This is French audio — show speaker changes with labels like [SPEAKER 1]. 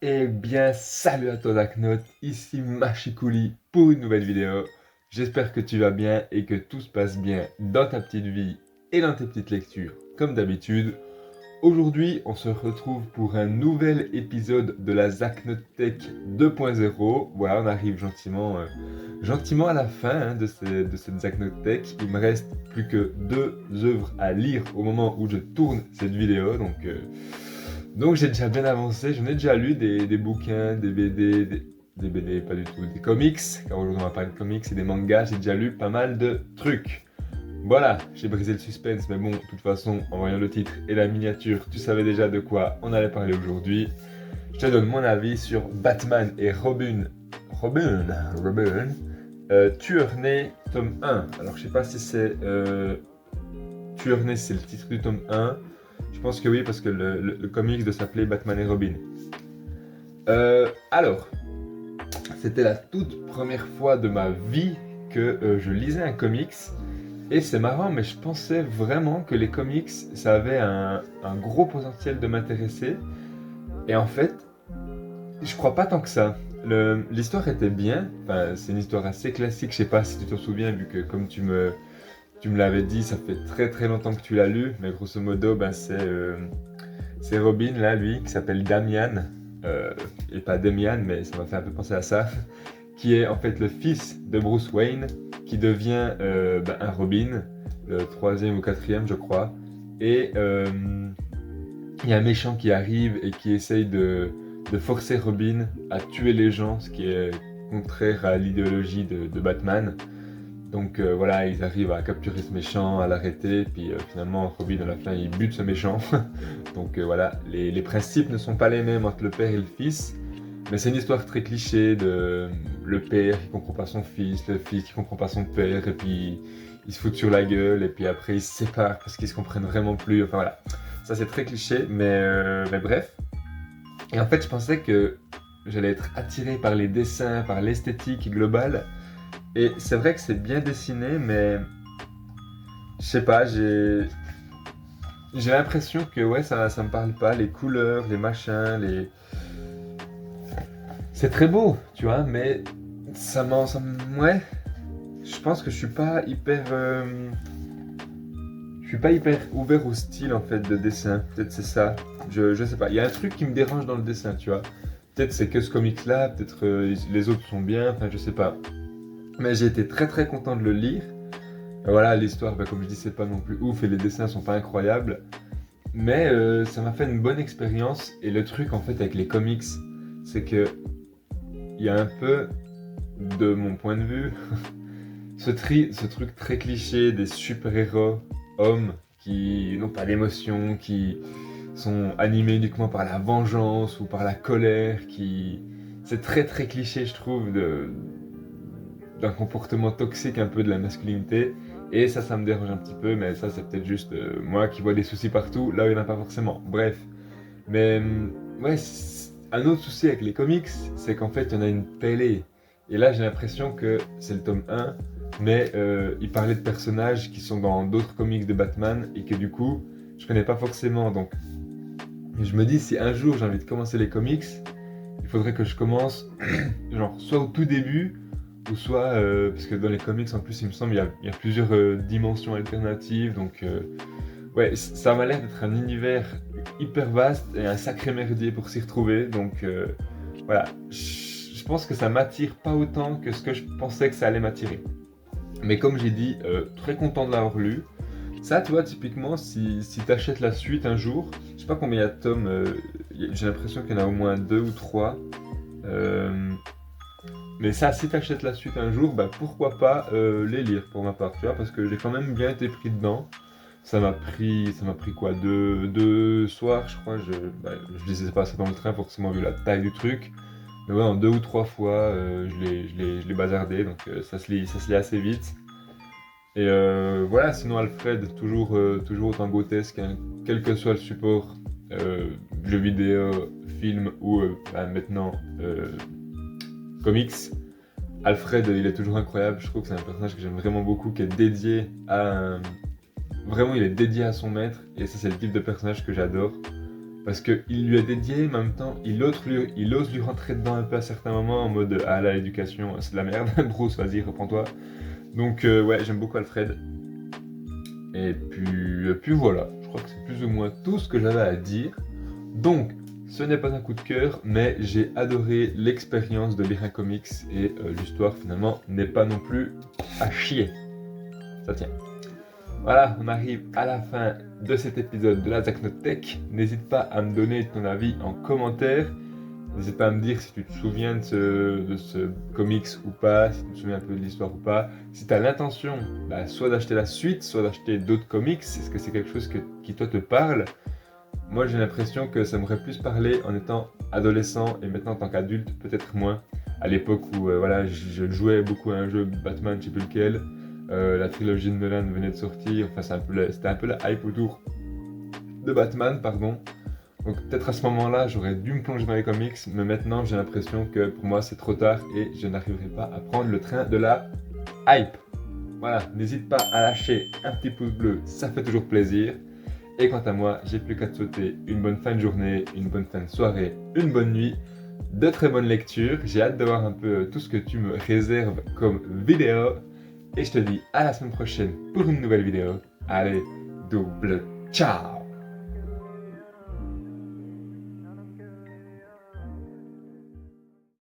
[SPEAKER 1] Eh bien, salut à toi Darknote, ici Machikouli pour une nouvelle vidéo. J'espère que tu vas bien et que tout se passe bien dans ta petite vie et dans tes petites lectures, comme d'habitude. Aujourd'hui, on se retrouve pour un nouvel épisode de la Zaknotech 2.0. Voilà, on arrive gentiment à la fin de cette Zaknotech. Il me reste plus que 2 œuvres à lire au moment où je tourne cette vidéo, donc j'ai déjà bien avancé, j'en ai déjà lu des bouquins, des BD, des BD pas du tout, des comics, car aujourd'hui on va parler de comics et des mangas, j'ai déjà lu pas mal de trucs. Voilà, j'ai brisé le suspense, mais bon, de toute façon, en voyant le titre et la miniature, tu savais déjà de quoi on allait parler aujourd'hui. Je te donne mon avis sur Batman et Robin, Tueur Né, tome 1. Alors je sais pas si c'est Tueur Né, c'est le titre du tome 1. Je pense que oui, parce que le comics doit s'appeler Batman et Robin. Alors, c'était la toute première fois de ma vie que je lisais un comics. Et c'est marrant, mais je pensais vraiment que les comics, ça avait un gros potentiel de m'intéresser. Et en fait, je crois pas tant que ça. L'histoire était bien. Enfin, c'est une histoire assez classique. Je sais pas si tu t'en souviens, vu que comme tu me l'avais dit, ça fait très très longtemps que tu l'as lu. Mais grosso modo, ben, c'est Robin, là, lui, qui s'appelle Damian, et pas Damian, mais ça m'a fait un peu penser à ça, qui est en fait le fils de Bruce Wayne, qui devient un Robin, le troisième ou quatrième, je crois. Et il y a un méchant qui arrive et qui essaye de forcer Robin à tuer les gens, ce qui est contraire à l'idéologie de Batman. Donc voilà, ils arrivent à capturer ce méchant, à l'arrêter, puis finalement Robin à la fin il bute ce méchant. Donc voilà, les principes ne sont pas les mêmes entre le père et le fils, mais c'est une histoire très cliché de le père qui comprend pas son fils, le fils qui comprend pas son père, et puis ils se foutent sur la gueule, et puis après ils se séparent parce qu'ils se comprennent vraiment plus. Enfin voilà, ça c'est très cliché, mais bref. Et en fait je pensais que j'allais être attiré par les dessins, par l'esthétique globale. Et c'est vrai que c'est bien dessiné, mais je sais pas, j'ai l'impression que ouais, ça me parle pas. Les couleurs, les machins, les. C'est très beau, tu vois, mais ouais, je pense que je suis pas hyper ouvert au style en fait de dessin. Peut-être c'est ça. Je sais pas. Il y a un truc qui me dérange dans le dessin, tu vois. Peut-être c'est que ce comic-là, peut-être les autres sont bien. Enfin, je sais pas. Mais j'ai été très très content de le lire. Voilà, l'histoire, bah, comme je dis, c'est pas non plus ouf et les dessins sont pas incroyables. Mais ça m'a fait une bonne expérience. Et le truc, en fait, avec les comics, c'est que il y a un peu, de mon point de vue, ce truc très cliché des super-héros hommes qui n'ont pas d'émotion, qui sont animés uniquement par la vengeance ou par la colère, qui... C'est très très cliché, je trouve, d'un comportement toxique un peu de la masculinité. Et ça me dérange un petit peu, mais ça, c'est peut-être juste moi qui vois des soucis partout, là où il n'y en a pas forcément. Bref. Mais ouais, un autre souci avec les comics, c'est qu'en fait, il y en a une pellée. Et là, j'ai l'impression que c'est le tome 1, mais il parlait de personnages qui sont dans d'autres comics de Batman et que du coup, je connais pas forcément. Donc, je me dis, si un jour j'ai envie de commencer les comics, il faudrait que je commence, genre, soit au tout début, ou soit, parce que dans les comics, en plus, il me semble, il y a plusieurs dimensions alternatives, donc ouais, ça m'a l'air d'être un univers hyper vaste et un sacré merdier pour s'y retrouver, donc voilà, je pense que ça m'attire pas autant que ce que je pensais que ça allait m'attirer. Mais comme j'ai dit, très content de l'avoir lu. Ça, tu vois, typiquement, si t'achètes la suite un jour, je sais pas combien il y a de tomes, j'ai l'impression qu'il y en a au moins deux ou trois. Euh, mais ça, si t'achètes la suite un jour, bah pourquoi pas les lire pour ma part, tu vois, parce que j'ai quand même bien été pris dedans. Ça m'a pris quoi, deux soirs, je crois. Je lisais pas ça dans le train, forcément vu la taille du truc. Mais ouais, en deux ou trois fois, je l'ai bazardé, donc ça se lit assez vite. Et voilà, sinon Alfred, toujours autant grotesque, hein, quel que soit le support, jeu vidéo, film ou bah, maintenant comics. Alfred, il est toujours incroyable. Je trouve que c'est un personnage que j'aime vraiment beaucoup, qui est dédié à vraiment, il est dédié à son maître. Et ça, c'est le type de personnage que j'adore. Parce qu'il lui a dédié, mais en même temps, il ose lui rentrer dedans un peu à certains moments, en mode « Ah, là, l'éducation, c'est de la merde, Bruce, vas-y, reprends-toi ». Donc ouais, j'aime beaucoup Alfred. Et puis voilà, je crois que c'est plus ou moins tout ce que j'avais à dire. Donc, ce n'est pas un coup de cœur, mais j'ai adoré l'expérience de lire un comics et l'histoire finalement n'est pas non plus à chier. Ça tient. Voilà, on arrive à la fin de cet épisode de la Zacnotech. N'hésite pas à me donner ton avis en commentaire. N'hésite pas à me dire si tu te souviens de ce comics ou pas, si tu te souviens un peu de l'histoire ou pas. Si tu as l'intention soit d'acheter la suite, soit d'acheter d'autres comics, est-ce que c'est quelque chose qui toi te parle? Moi j'ai l'impression que ça m'aurait plus parlé en étant adolescent et maintenant en tant qu'adulte, peut-être moins. À l'époque où voilà, je jouais beaucoup à un jeu Batman, je sais plus lequel. La trilogie de Nolan venait de sortir, enfin c'était un peu la hype autour de Batman, pardon. Donc peut-être à ce moment-là, j'aurais dû me plonger dans les comics, mais maintenant j'ai l'impression que pour moi c'est trop tard et je n'arriverai pas à prendre le train de la hype. Voilà, n'hésite pas à lâcher un petit pouce bleu, ça fait toujours plaisir. Et quant à moi, j'ai plus qu'à te souhaiter une bonne fin de journée, une bonne fin de soirée, une bonne nuit, de très bonnes lectures. J'ai hâte de voir un peu tout ce que tu me réserves comme vidéo. Et je te dis à la semaine prochaine pour une nouvelle vidéo. Allez, double ciao!